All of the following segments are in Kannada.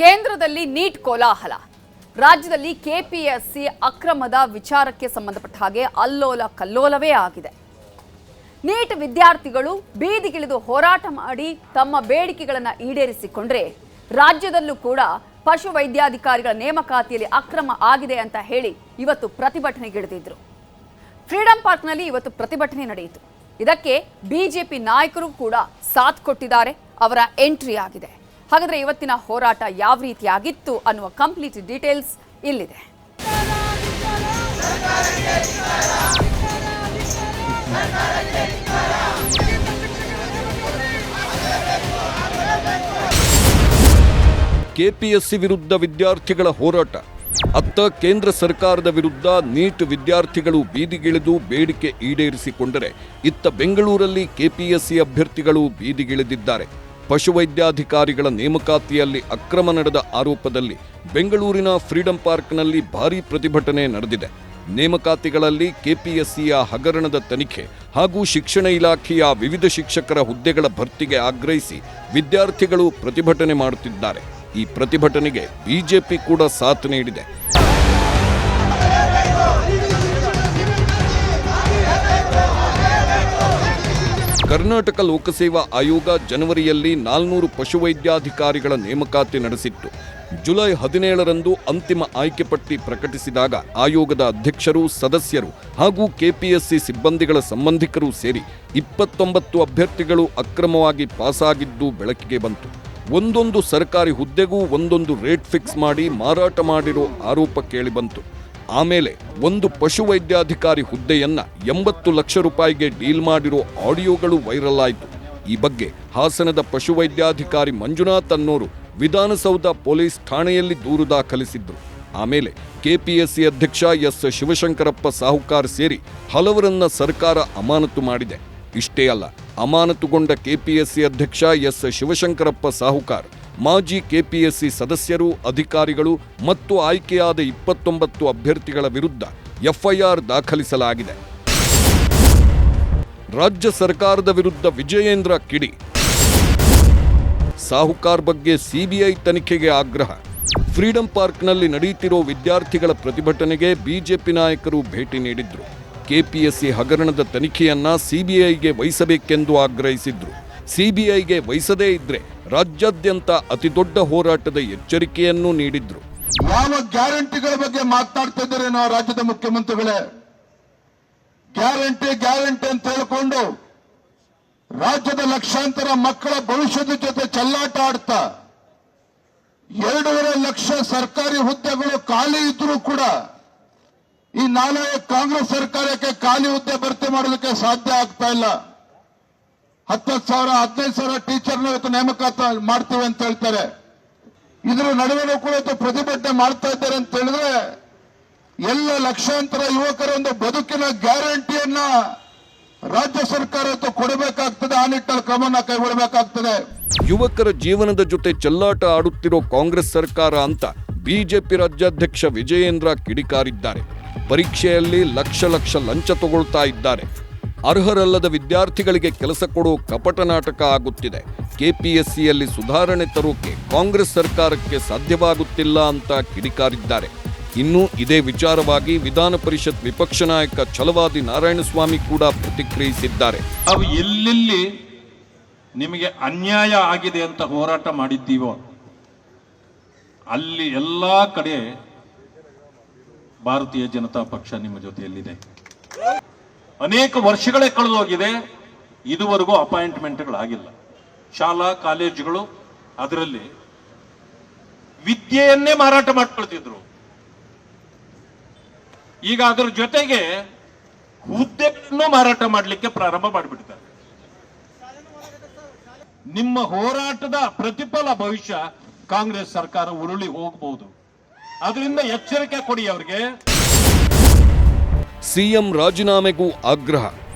ಕೇಂದ್ರದಲ್ಲಿ ನೀಟ್ ಕೋಲಾಹಲ, ರಾಜ್ಯದಲ್ಲಿ ಕೆಪಿಎಸ್ಸಿ ಅಕ್ರಮದ ವಿಚಾರಕ್ಕೆ ಸಂಬಂಧಪಟ್ಟ ಹಾಗೆ ಅಲ್ಲೋಲ ಕಲ್ಲೋಲವೇ ಆಗಿದೆ. ನೀಟ್ ವಿದ್ಯಾರ್ಥಿಗಳು ಬೀದಿಗಿಳಿದು ಹೋರಾಟ ಮಾಡಿ ತಮ್ಮ ಬೇಡಿಕೆಗಳನ್ನು ಈಡೇರಿಸಿಕೊಂಡ್ರೆ ರಾಜ್ಯದಲ್ಲೂ ಕೂಡ ಪಶು ವೈದ್ಯಾಧಿಕಾರಿಗಳ ನೇಮಕಾತಿಯಲ್ಲಿ ಅಕ್ರಮ ಆಗಿದೆ ಅಂತ ಹೇಳಿ ಇವತ್ತು ಪ್ರತಿಭಟನೆಗಿಳಿದಿದ್ರು. ಫ್ರೀಡಂ ಪಾರ್ಕ್ನಲ್ಲಿ ಇವತ್ತು ಪ್ರತಿಭಟನೆ ನಡೆಯಿತು. ಇದಕ್ಕೆ ಬಿಜೆಪಿ ನಾಯಕರು ಕೂಡ ಸಾಥ್ ಕೊಟ್ಟಿದ್ದಾರೆ. ಅವರ ಎಂಟ್ರಿ ಆಗಿದೆ. ಹಾಗಾದ್ರೆ ಇವತ್ತಿನ ಹೋರಾಟ ಯಾವ ರೀತಿಯಾಗಿತ್ತು ಅನ್ನುವ ಕಂಪ್ಲೀಟ್ ಡೀಟೇಲ್ಸ್ ಇಲ್ಲಿದೆ. ಕೆಪಿಎಸ್ಸಿ ವಿರುದ್ಧ ವಿದ್ಯಾರ್ಥಿಗಳ ಹೋರಾಟ. ಅತ್ತ ಕೇಂದ್ರ ಸರ್ಕಾರದ ವಿರುದ್ಧ ನೀಟ್ ವಿದ್ಯಾರ್ಥಿಗಳು ಬೀದಿಗಿಳಿದು ಬೇಡಿಕೆ ಈಡೇರಿಸಿಕೊಂಡರೆ, ಇತ್ತ ಬೆಂಗಳೂರಲ್ಲಿ ಕೆಪಿಎಸ್ಸಿ ಅಭ್ಯರ್ಥಿಗಳು ಬೀದಿಗಿಳಿದಿದ್ದಾರೆ. ಪಶುವೈದ್ಯಾಧಿಕಾರಿಗಳ ನೇಮಕಾತಿಯಲ್ಲಿ ಅಕ್ರಮ ನಡೆದ ಆರೋಪದಲ್ಲಿ ಬೆಂಗಳೂರಿನ ಫ್ರೀಡಂ ಪಾರ್ಕ್ನಲ್ಲಿ ಭಾರೀ ಪ್ರತಿಭಟನೆ ನಡೆದಿದೆ. ನೇಮಕಾತಿಗಳಲ್ಲಿ ಕೆಪಿಎಸ್ಸಿಯ ಹಗರಣದ ತನಿಖೆ ಹಾಗೂ ಶಿಕ್ಷಣ ಇಲಾಖೆಯ ವಿವಿಧ ಶಿಕ್ಷಕರ ಹುದ್ದೆಗಳ ಭರ್ತಿಗೆ ಆಗ್ರಹಿಸಿ ವಿದ್ಯಾರ್ಥಿಗಳು ಪ್ರತಿಭಟನೆ ಮಾಡುತ್ತಿದ್ದಾರೆ. ಈ ಪ್ರತಿಭಟನೆಗೆ ಬಿಜೆಪಿ ಕೂಡ ಸಾಥ್ ನೀಡಿದೆ. ಕರ್ನಾಟಕ ಲೋಕಸೇವಾ ಆಯೋಗ ಜನವರಿಯಲ್ಲಿ 400 ಪಶುವೈದ್ಯಾಧಿಕಾರಿಗಳ ನೇಮಕಾತಿ ನಡೆಸಿತ್ತು. ಜುಲೈ 17ರಂದು ಅಂತಿಮ ಆಯ್ಕೆ ಪಟ್ಟಿ ಪ್ರಕಟಿಸಿದಾಗ ಆಯೋಗದ ಅಧ್ಯಕ್ಷರು, ಸದಸ್ಯರು ಹಾಗೂ ಕೆಪಿಎಸ್ಸಿ ಸಿಬ್ಬಂದಿಗಳ ಸಂಬಂಧಿಕರು ಸೇರಿ 29 ಅಭ್ಯರ್ಥಿಗಳು ಅಕ್ರಮವಾಗಿ ಪಾಸಾಗಿದ್ದು ಬೆಳಕಿಗೆ ಬಂತು. ಒಂದೊಂದು ಸರ್ಕಾರಿ ಹುದ್ದೆಗೂ ಒಂದೊಂದು ರೇಟ್ ಫಿಕ್ಸ್ ಮಾಡಿ ಮಾರಾಟ ಮಾಡಿರೋ ಆರೋಪ ಕೇಳಿಬಂತು. ಆಮೇಲೆ ಒಂದು ಪಶುವೈದ್ಯಾಧಿಕಾರಿ ಹುದ್ದೆಯನ್ನ 80 ಲಕ್ಷ ರೂಪಾಯಿಗೆ ಡೀಲ್ ಮಾಡಿರೋ ಆಡಿಯೋಗಳು ವೈರಲ್ ಆಯಿತು. ಈ ಬಗ್ಗೆ ಹಾಸನದ ಪಶುವೈದ್ಯಾಧಿಕಾರಿ ಮಂಜುನಾಥ್ ಅನ್ನೋರು ವಿಧಾನಸೌಧ ಪೊಲೀಸ್ ಠಾಣೆಯಲ್ಲಿ ದೂರು ದಾಖಲಿಸಿದ್ರು. ಆಮೇಲೆ ಕೆಪಿಎಸ್ಸಿ ಅಧ್ಯಕ್ಷ ಎಸ್ ಶಿವಶಂಕರಪ್ಪ ಸಾಹುಕಾರ್ ಸೇರಿ ಹಲವರನ್ನ ಸರ್ಕಾರ ಅಮಾನತು ಮಾಡಿದೆ. ಇಷ್ಟೇ ಅಲ್ಲ, ಅಮಾನತುಗೊಂಡ ಕೆಪಿಎಸ್ಸಿ ಅಧ್ಯಕ್ಷ ಎಸ್ ಶಿವಶಂಕರಪ್ಪ ಸಾಹುಕಾರ್, ಮಾಜಿ ಕೆಪಿಎಸ್ಸಿ ಸದಸ್ಯರು, ಅಧಿಕಾರಿಗಳು ಮತ್ತು ಆಯ್ಕೆಯಾದ 29 ಅಭ್ಯರ್ಥಿಗಳ ವಿರುದ್ಧ ಎಫ್ಐಆರ್ ದಾಖಲಿಸಲಾಗಿದೆ. ರಾಜ್ಯ ಸರ್ಕಾರದ ವಿರುದ್ಧ ವಿಜಯೇಂದ್ರ ಕಿಡಿ. ಸಾಹುಕಾರ್ ಬಗ್ಗೆ ಸಿಬಿಐ ತನಿಖೆಗೆ ಆಗ್ರಹ. ಫ್ರೀಡಂ ಪಾರ್ಕ್ನಲ್ಲಿ ನಡೆಯುತ್ತಿರೋ ವಿದ್ಯಾರ್ಥಿಗಳ ಪ್ರತಿಭಟನೆಗೆ ಬಿಜೆಪಿ ನಾಯಕರು ಭೇಟಿ ನೀಡಿದ್ರು. ಕೆಪಿಎಸ್ಸಿ ಹಗರಣದ ತನಿಖೆಯನ್ನ ಸಿಬಿಐಗೆ ವಹಿಸಬೇಕೆಂದು ಆಗ್ರಹಿಸಿದ್ರು. ಸಿಬಿಐಗೆ ವಹಿಸದೇ ಇದ್ರೆ ರಾಜ್ಯಾದ್ಯಂತ ಅತಿದೊಡ್ಡ ಹೋರಾಟದ ಎಚ್ಚರಿಕೆಯನ್ನು ನೀಡಿದ್ರು. ಯಾವ ಗ್ಯಾರಂಟಿಗಳ ಬಗ್ಗೆ ಮಾತನಾಡ್ತಾ ಇದ್ದಾರೆ ನಾವು ರಾಜ್ಯದ ಮುಖ್ಯಮಂತ್ರಿಗಳೇ? ಗ್ಯಾರಂಟಿ ಅಂತ ಹೇಳಿಕೊಂಡು ರಾಜ್ಯದ ಲಕ್ಷಾಂತರ ಮಕ್ಕಳ ಭವಿಷ್ಯದ ಜೊತೆ ಚೆಲ್ಲಾಟ ಆಡ್ತಾ 2.5 ಲಕ್ಷ ಸರ್ಕಾರಿ ಹುದ್ದೆಗಳು ಖಾಲಿ ಇದ್ರೂ ಕೂಡ ಈ ನಾಳೆಯ ಕಾಂಗ್ರೆಸ್ ಸರ್ಕಾರಕ್ಕೆ ಖಾಲಿ ಹುದ್ದೆ ಭರ್ತಿ ಮಾಡೋದಕ್ಕೆ ಸಾಧ್ಯ ಆಗ್ತಾ ಇಲ್ಲ. 10,000 15,000 ಟೀಚರ್ನ ಇವತ್ತು ನೇಮಕಾತಿ ಮಾಡ್ತೀವಿ ಅಂತ ಹೇಳ್ತಾರೆ. ಇದರ ನಡುವೆ ಕೂಡ ಪ್ರತಿಭಟನೆ ಮಾಡ್ತಾ ಇದ್ದಾರೆ ಅಂತ ಹೇಳಿದ್ರೆ ಎಲ್ಲ ಲಕ್ಷಾಂತರ ಯುವಕರ ಒಂದು ಬದುಕಿನ ಗ್ಯಾರಂಟಿಯನ್ನ ರಾಜ್ಯ ಸರ್ಕಾರ ಕೊಡಬೇಕಾಗ್ತದೆ. ಆ ನಿಟ್ಟಿನಲ್ಲಿ ಕ್ರಮವನ್ನು ಕೈಗೊಳ್ಳಬೇಕಾಗ್ತದೆ. ಯುವಕರ ಜೀವನದ ಜೊತೆ ಚೆಲ್ಲಾಟ ಆಡುತ್ತಿರೋ ಕಾಂಗ್ರೆಸ್ ಸರ್ಕಾರ ಅಂತ ಬಿಜೆಪಿ ರಾಜ್ಯಾಧ್ಯಕ್ಷ ವಿಜಯೇಂದ್ರ ಕಿಡಿಕಾರಿದ್ದಾರೆ. ಪರೀಕ್ಷೆಯಲ್ಲಿ ಲಕ್ಷ ಲಂಚ ತಗೊಳ್ತಾ ಇದ್ದಾರೆ. ಅರ್ಹರಲ್ಲದ ವಿದ್ಯಾರ್ಥಿಗಳಿಗೆ ಕೆಲಸ ಕೊಡೋ ಕಪಟ ನಾಟಕ ಆಗುತ್ತಿದೆ. ಕೆಪಿಎಸ್ಸಿಯಲ್ಲಿ ಸುಧಾರಣೆ ತರೋಕೆ ಕಾಂಗ್ರೆಸ್ ಸರ್ಕಾರಕ್ಕೆ ಸಾಧ್ಯವಾಗುತ್ತಿಲ್ಲ ಅಂತ ಕಿಡಿಕಾರಿದ್ದಾರೆ. ಇನ್ನು ಇದೇ ವಿಚಾರವಾಗಿ ವಿಧಾನ ಪರಿಷತ್ ವಿಪಕ್ಷ ನಾಯಕ ಛಲವಾದಿ ನಾರಾಯಣಸ್ವಾಮಿ ಕೂಡ ಪ್ರತಿಕ್ರಿಯಿಸಿದ್ದಾರೆ. ನಾವು ಎಲ್ಲೆಲ್ಲಿ ನಿಮಗೆ ಅನ್ಯಾಯ ಆಗಿದೆ ಅಂತ ಹೋರಾಟ ಮಾಡಿದ್ದೀವೋ ಅಲ್ಲಿ ಎಲ್ಲಾ ಕಡೆ ಭಾರತೀಯ ಜನತಾ ಪಕ್ಷ ನಿಮ್ಮ ಜೊತೆಯಲ್ಲಿದೆ. ಅನೇಕ ವರ್ಷಗಳೇ ಕಳೆದೋಗಿದೆ, ಇದುವರೆಗೂ ಅಪಾಯಿಂಟ್ಮೆಂಟ್ಗಳಾಗಿಲ್ಲ. ಶಾಲಾ ಕಾಲೇಜುಗಳು ಅದರಲ್ಲಿ ವಿದ್ಯೆಯನ್ನೇ ಮಾರಾಟ ಮಾಡ್ಕೊಳ್ತಿದ್ರು. ಈಗ ಅದರ ಜೊತೆಗೆ ಹುದ್ದೆಗಳನ್ನು ಮಾರಾಟ ಮಾಡಲಿಕ್ಕೆ ಪ್ರಾರಂಭ ಮಾಡಿಬಿಡ್ತಾರೆ. ನಿಮ್ಮ ಹೋರಾಟದ ಪ್ರತಿಫಲ ಭವಿಷ್ಯ ಕಾಂಗ್ರೆಸ್ ಸರ್ಕಾರ ಉರುಳಿ ಹೋಗಬಹುದು. ಅದರಿಂದ ಎಚ್ಚರಿಕೆ ಕೊಡಿ ಅವರಿಗೆ. ಸಿಎಂ ರಾಜೀನಾಮೆಗೂ ಆಗ್ರಹ.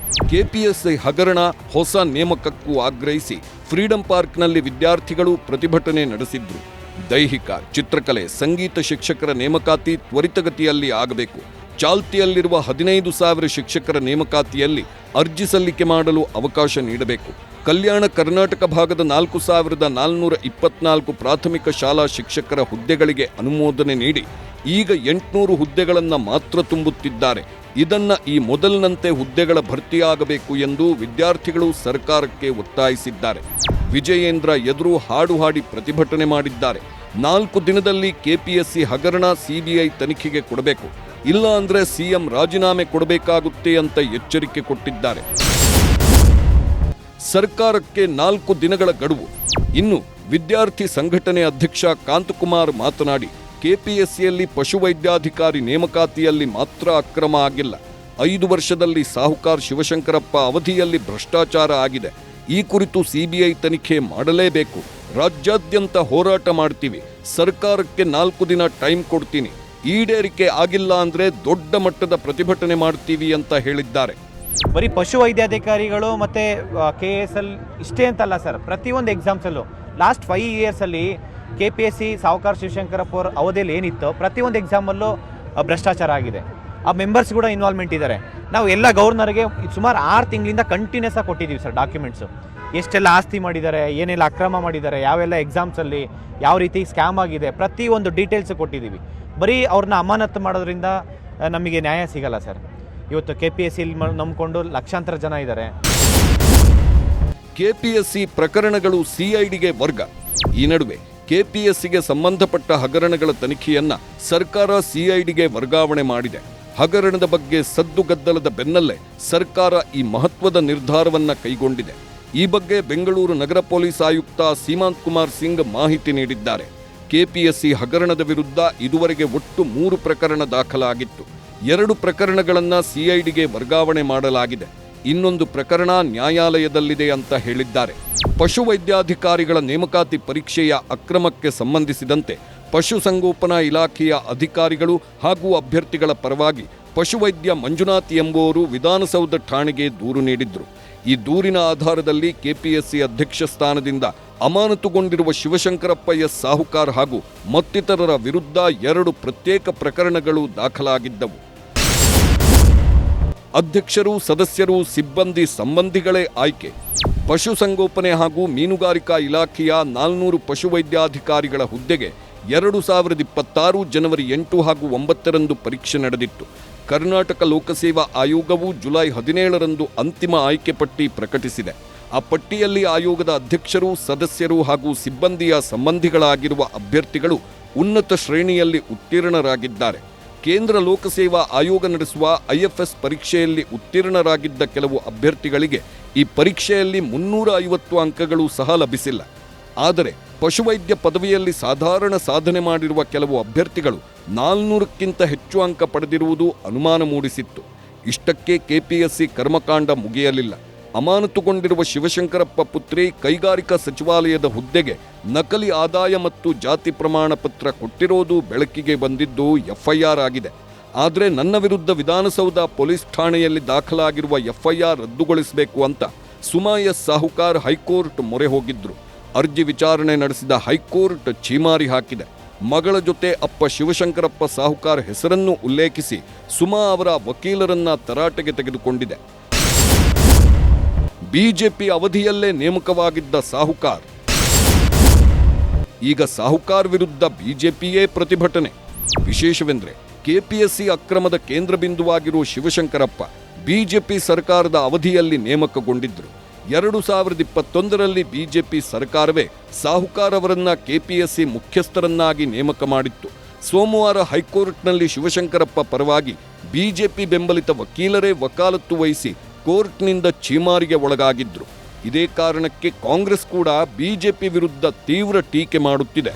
ಕೆಪಿಎಸ್ಸಿ ಹಗರಣ, ಹೊಸ ನೇಮಕಕ್ಕೂ ಆಗ್ರಹಿಸಿ ಫ್ರೀಡಂ ಪಾರ್ಕ್ನಲ್ಲಿ ವಿದ್ಯಾರ್ಥಿಗಳು ಪ್ರತಿಭಟನೆ ನಡೆಸಿದ್ರು. ದೈಹಿಕ, ಚಿತ್ರಕಲೆ, ಸಂಗೀತ ಶಿಕ್ಷಕರ ನೇಮಕಾತಿ ತ್ವರಿತಗತಿಯಲ್ಲಿ ಆಗಬೇಕು. ಚಾಲ್ತಿಯಲ್ಲಿರುವ 15,000 ಶಿಕ್ಷಕರ ನೇಮಕಾತಿಯಲ್ಲಿ ಅರ್ಜಿ ಸಲ್ಲಿಕೆ ಮಾಡಲು ಅವಕಾಶ ನೀಡಬೇಕು. ಕಲ್ಯಾಣ ಕರ್ನಾಟಕ ಭಾಗದ 4,424 ಪ್ರಾಥಮಿಕ ಶಾಲಾ ಶಿಕ್ಷಕರ ಹುದ್ದೆಗಳಿಗೆ ಅನುಮೋದನೆ ನೀಡಿ ಈಗ 800 ಹುದ್ದೆಗಳನ್ನು ಮಾತ್ರ ತುಂಬುತ್ತಿದ್ದಾರೆ. ಇದನ್ನ ಈ ಮೊದಲಿನಂತೆ ಹುದ್ದೆಗಳ ಭರ್ತಿಯಾಗಬೇಕು ಎಂದು ವಿದ್ಯಾರ್ಥಿಗಳು ಸರ್ಕಾರಕ್ಕೆ ಒತ್ತಾಯಿಸಿದ್ದಾರೆ. ವಿಜಯೇಂದ್ರ ಎದುರು ಹಾಡು ಹಾಡಿ ಪ್ರತಿಭಟನೆ ಮಾಡಿದ್ದಾರೆ. 4 ದಿನದಲ್ಲಿ ಕೆಪಿಎಸ್ಸಿ ಹಗರಣ ಸಿಬಿಐ ತನಿಖೆಗೆ ಕೊಡಬೇಕು, ಇಲ್ಲ ಅಂದ್ರೆ ಸಿಎಂ ರಾಜೀನಾಮೆ ಕೊಡಬೇಕಾಗುತ್ತೆ ಅಂತ ಎಚ್ಚರಿಕೆ ಕೊಟ್ಟಿದ್ದಾರೆ. ಸರ್ಕಾರಕ್ಕೆ 4 ದಿನಗಳ ಗಡುವು. ಇನ್ನು ವಿದ್ಯಾರ್ಥಿ ಸಂಘಟನೆ ಅಧ್ಯಕ್ಷ ಕಾಂತಕುಮಾರ್ ಮಾತನಾಡಿ, ಕೆಪಿಎಸ್ಸಿಯಲ್ಲಿ ಪಶುವೈದ್ಯಾಧಿಕಾರಿ ನೇಮಕಾತಿಯಲ್ಲಿ ಮಾತ್ರ ಅಕ್ರಮ ಆಗಿಲ್ಲ, 5 ವರ್ಷದಲ್ಲಿ ಸಾಹುಕಾರ್ ಶಿವಶಂಕರಪ್ಪ ಅವಧಿಯಲ್ಲಿ ಭ್ರಷ್ಟಾಚಾರ ಆಗಿದೆ. ಈ ಕುರಿತು ಸಿಬಿಐ ತನಿಖೆ ಮಾಡಲೇಬೇಕು. ರಾಜ್ಯಾದ್ಯಂತ ಹೋರಾಟ ಮಾಡ್ತೀವಿ. ಸರ್ಕಾರಕ್ಕೆ 4 ದಿನ ಟೈಮ್ ಕೊಡ್ತೀನಿ. ಈಡೇರಿಕೆ ಆಗಿಲ್ಲ ಅಂದ್ರೆ ದೊಡ್ಡ ಮಟ್ಟದ ಪ್ರತಿಭಟನೆ ಮಾಡ್ತೀವಿ ಅಂತ ಹೇಳಿದ್ದಾರೆ. ಬರೀ ಪಶು ವೈದ್ಯಾಧಿಕಾರಿಗಳು ಮತ್ತು KSL ಇಷ್ಟೇ ಅಂತಲ್ಲ ಸರ್, ಪ್ರತಿಯೊಂದು ಎಕ್ಸಾಮ್ಸಲ್ಲೂ ಲಾಸ್ಟ್ 5 ಇಯರ್ಸಲ್ಲಿ KPSC ಸಾಹುಕಾರ್ ಶಿವಶಂಕರಪ್ಪ ಅವ್ರ ಅವಧಿಯಲ್ಲಿ ಏನಿತ್ತು ಪ್ರತಿಯೊಂದು ಎಕ್ಸಾಮಲ್ಲೂ ಭ್ರಷ್ಟಾಚಾರ ಆಗಿದೆ. ಆ ಮೆಂಬರ್ಸ್ ಕೂಡ ಇನ್ವಾಲ್ವ್ಮೆಂಟ್ ಇದ್ದಾರೆ. ನಾವು ಎಲ್ಲ ಗವರ್ನರ್ಗೆ ಸುಮಾರು 6 ತಿಂಗಳಿಂದ ಕಂಟಿನ್ಯೂಸ್ ಆಗಿ ಕೊಟ್ಟಿದ್ದೀವಿ ಸರ್ ಡಾಕ್ಯುಮೆಂಟ್ಸು. ಎಷ್ಟೆಲ್ಲ ಆಸ್ತಿ ಮಾಡಿದ್ದಾರೆ, ಏನೆಲ್ಲ ಅಕ್ರಮ ಮಾಡಿದ್ದಾರೆ, ಯಾವೆಲ್ಲ ಎಕ್ಸಾಮ್ಸಲ್ಲಿ ಯಾವ ರೀತಿ ಸ್ಕ್ಯಾಮ್ ಆಗಿದೆ, ಪ್ರತಿಯೊಂದು ಡೀಟೇಲ್ಸು ಕೊಟ್ಟಿದ್ದೀವಿ. ಬರೀ ಅವ್ರನ್ನ ಅಮಾನತು ಮಾಡೋದ್ರಿಂದ ನಮಗೆ ನ್ಯಾಯ ಸಿಗಲ್ಲ ಸರ್. ಇವತ್ತು KPSC ನಂಬಿಕೊಂಡು ಲಕ್ಷಾಂತರ ಜನ ಇದ್ದಾರೆ. ಕೆಪಿಎಸ್ಸಿ ಪ್ರಕರಣಗಳು ಸಿಐಡಿಗೆ ವರ್ಗ. ಈ ನಡುವೆ ಕೆಪಿಎಸ್ಸಿಗೆ ಸಂಬಂಧಪಟ್ಟ ಹಗರಣಗಳ ತನಿಖೆಯನ್ನ ಸರ್ಕಾರ ಸಿಐಡಿಗೆ ವರ್ಗಾವಣೆ ಮಾಡಿದೆ. ಹಗರಣದ ಬಗ್ಗೆ ಸದ್ದುಗದ್ದಲದ ಬೆನ್ನಲ್ಲೇ ಸರ್ಕಾರ ಈ ಮಹತ್ವದ ನಿರ್ಧಾರವನ್ನ ಕೈಗೊಂಡಿದೆ. ಈ ಬಗ್ಗೆ ಬೆಂಗಳೂರು ನಗರ ಪೊಲೀಸ್ ಆಯುಕ್ತ ಸೀಮಾಂತ್ ಕುಮಾರ್ ಸಿಂಗ್ ಮಾಹಿತಿ ನೀಡಿದ್ದಾರೆ. ಕೆಪಿಎಸ್ಸಿ ಹಗರಣದ ವಿರುದ್ಧ ಇದುವರೆಗೆ ಒಟ್ಟು 3 ಪ್ರಕರಣ ದಾಖಲಾಗಿತ್ತು. 2 ಪ್ರಕರಣಗಳನ್ನು ಸಿಐಡಿಗೆ ವರ್ಗಾವಣೆ ಮಾಡಲಾಗಿದೆ. ಇನ್ನೊಂದು ಪ್ರಕರಣ ನ್ಯಾಯಾಲಯದಲ್ಲಿದೆ ಅಂತ ಹೇಳಿದ್ದಾರೆ. ಪಶುವೈದ್ಯಾಧಿಕಾರಿಗಳ ನೇಮಕಾತಿ ಪರೀಕ್ಷೆಯ ಅಕ್ರಮಕ್ಕೆ ಸಂಬಂಧಿಸಿದಂತೆ ಪಶುಸಂಗೋಪನಾ ಇಲಾಖೆಯ ಅಧಿಕಾರಿಗಳು ಹಾಗೂ ಅಭ್ಯರ್ಥಿಗಳ ಪರವಾಗಿ ಪಶುವೈದ್ಯ ಮಂಜುನಾಥ್ ಎಂಬುವರು ವಿಧಾನಸೌಧ ಠಾಣೆಗೆ ದೂರು ನೀಡಿದ್ರು. ಈ ದೂರಿನ ಆಧಾರದಲ್ಲಿ ಕೆಪಿಎಸ್ಸಿ ಅಧ್ಯಕ್ಷ ಸ್ಥಾನದಿಂದ ಅಮಾನತುಗೊಂಡಿರುವ ಶಿವಶಂಕರಪ್ಪ ಎಸ್ ಸಾಹುಕಾರ್ ಹಾಗೂ ಮತ್ತಿತರರ ವಿರುದ್ಧ 2 ಪ್ರತ್ಯೇಕ ಪ್ರಕರಣಗಳು ದಾಖಲಾಗಿದ್ದವು. ಅಧ್ಯಕ್ಷರು, ಸದಸ್ಯರು, ಸಿಬ್ಬಂದಿ, ಸಂಬಂಧಿಗಳೇ ಆಯ್ಕೆ. ಪಶುಸಂಗೋಪನೆ ಹಾಗೂ ಮೀನುಗಾರಿಕಾ ಇಲಾಖೆಯ 400 ಪಶುವೈದ್ಯಾಧಿಕಾರಿಗಳ ಹುದ್ದೆಗೆ 2026 ಜನವರಿ 8 ಹಾಗೂ 9ರಂದು ಪರೀಕ್ಷೆ ನಡೆದಿತ್ತು. ಕರ್ನಾಟಕ ಲೋಕಸೇವಾ ಆಯೋಗವು ಜುಲೈ 17ರಂದು ಅಂತಿಮ ಆಯ್ಕೆ ಪಟ್ಟಿ ಪ್ರಕಟಿಸಿದೆ. ಆ ಪಟ್ಟಿಯಲ್ಲಿ ಆಯೋಗದ ಅಧ್ಯಕ್ಷರು, ಸದಸ್ಯರು ಹಾಗೂ ಸಿಬ್ಬಂದಿಯ ಸಂಬಂಧಿಗಳಾಗಿರುವ ಅಭ್ಯರ್ಥಿಗಳು ಉನ್ನತ ಶ್ರೇಣಿಯಲ್ಲಿ ಉತ್ತೀರ್ಣರಾಗಿದ್ದಾರೆ. ಕೇಂದ್ರ ಲೋಕಸೇವಾ ಆಯೋಗ ನಡೆಸುವ IFS ಪರೀಕ್ಷೆಯಲ್ಲಿ ಉತ್ತೀರ್ಣರಾಗಿದ್ದ ಕೆಲವು ಅಭ್ಯರ್ಥಿಗಳಿಗೆ ಈ ಪರೀಕ್ಷೆಯಲ್ಲಿ 350 ಅಂಕಗಳು ಸಹ ಲಭಿಸಿಲ್ಲ. ಆದರೆ ಪಶುವೈದ್ಯ ಪದವಿಯಲ್ಲಿ ಸಾಧಾರಣ ಸಾಧನೆ ಮಾಡಿರುವ ಕೆಲವು ಅಭ್ಯರ್ಥಿಗಳು 400ಕ್ಕಿಂತ ಹೆಚ್ಚು ಅಂಕ ಪಡೆದಿರುವುದು ಅನುಮಾನ ಮೂಡಿಸಿತ್ತು. ಇಷ್ಟಕ್ಕೆ ಕೆಪಿಎಸ್ಸಿ ಕರ್ಮಕಾಂಡ ಮುಗಿಯಲಿಲ್ಲ. ಅಮಾನತುಗೊಂಡಿರುವ ಶಿವಶಂಕರಪ್ಪ ಪುತ್ರಿ ಕೈಗಾರಿಕಾ ಸಚಿವಾಲಯದ ಹುದ್ದೆಗೆ ನಕಲಿ ಆದಾಯ ಮತ್ತು ಜಾತಿ ಪ್ರಮಾಣ ಪತ್ರ ಕೊಟ್ಟಿರೋದು ಬೆಳಕಿಗೆ ಬಂದಿದ್ದು FIR ಆಗಿದೆ. ಆದರೆ ನನ್ನ ವಿರುದ್ಧ ವಿಧಾನಸೌಧ ಪೊಲೀಸ್ ಠಾಣೆಯಲ್ಲಿ ದಾಖಲಾಗಿರುವ FIR ರದ್ದುಗೊಳಿಸಬೇಕು ಅಂತ ಸುಮಾ ಎಸ್ ಸಾಹುಕಾರ್ ಹೈಕೋರ್ಟ್ ಮೊರೆ ಹೋಗಿದ್ರು. ಅರ್ಜಿ ವಿಚಾರಣೆ ನಡೆಸಿದ ಹೈಕೋರ್ಟ್ ಛೀಮಾರಿ ಹಾಕಿದೆ. ಮಗಳ ಜೊತೆ ಅಪ್ಪ ಶಿವಶಂಕರಪ್ಪ ಸಾಹುಕಾರ್ ಹೆಸರನ್ನು ಉಲ್ಲೇಖಿಸಿ ಸುಮಾ ಅವರ ವಕೀಲರನ್ನ ತರಾಟೆಗೆ ತೆಗೆದುಕೊಂಡಿದೆ. ಬಿಜೆಪಿ ಅವಧಿಯಲ್ಲೇ ನೇಮಕವಾಗಿದ್ದ ಸಾಹುಕಾರ್ ಈಗ ಸಾಹುಕಾರ್ ವಿರುದ್ಧ ಬಿಜೆಪಿಯೇ ಪ್ರತಿಭಟನೆ. ವಿಶೇಷವೆಂದರೆ ಕೆಪಿಎಸ್ಸಿ ಅಕ್ರಮದ ಕೇಂದ್ರ ಬಿಂದುವಾಗಿರುವ ಶಿವಶಂಕರಪ್ಪ ಬಿಜೆಪಿ ಸರ್ಕಾರದ ಅವಧಿಯಲ್ಲಿ ನೇಮಕಗೊಂಡಿದ್ದರು. 2021ರಲ್ಲಿ ಬಿಜೆಪಿ ಸರ್ಕಾರವೇ ಸಾಹುಕಾರ್ ಅವರನ್ನ ಕೆಪಿಎಸ್ಸಿ ಮುಖ್ಯಸ್ಥರನ್ನಾಗಿ ನೇಮಕ ಮಾಡಿತ್ತು. ಸೋಮವಾರ ಹೈಕೋರ್ಟ್ನಲ್ಲಿ ಶಿವಶಂಕರಪ್ಪ ಪರವಾಗಿ ಬಿಜೆಪಿ ಬೆಂಬಲಿತ ವಕೀಲರೇ ವಕಾಲತ್ತು ವಹಿಸಿ ಕೋರ್ಟ್ನಿಂದ ಛೀಮಾರಿಗೆ ಒಳಗಾಗಿದ್ರು. ಇದೇ ಕಾರಣಕ್ಕೆ ಕಾಂಗ್ರೆಸ್ ಕೂಡ ಬಿಜೆಪಿ ವಿರುದ್ಧ ತೀವ್ರ ಟೀಕೆ ಮಾಡುತ್ತಿದೆ.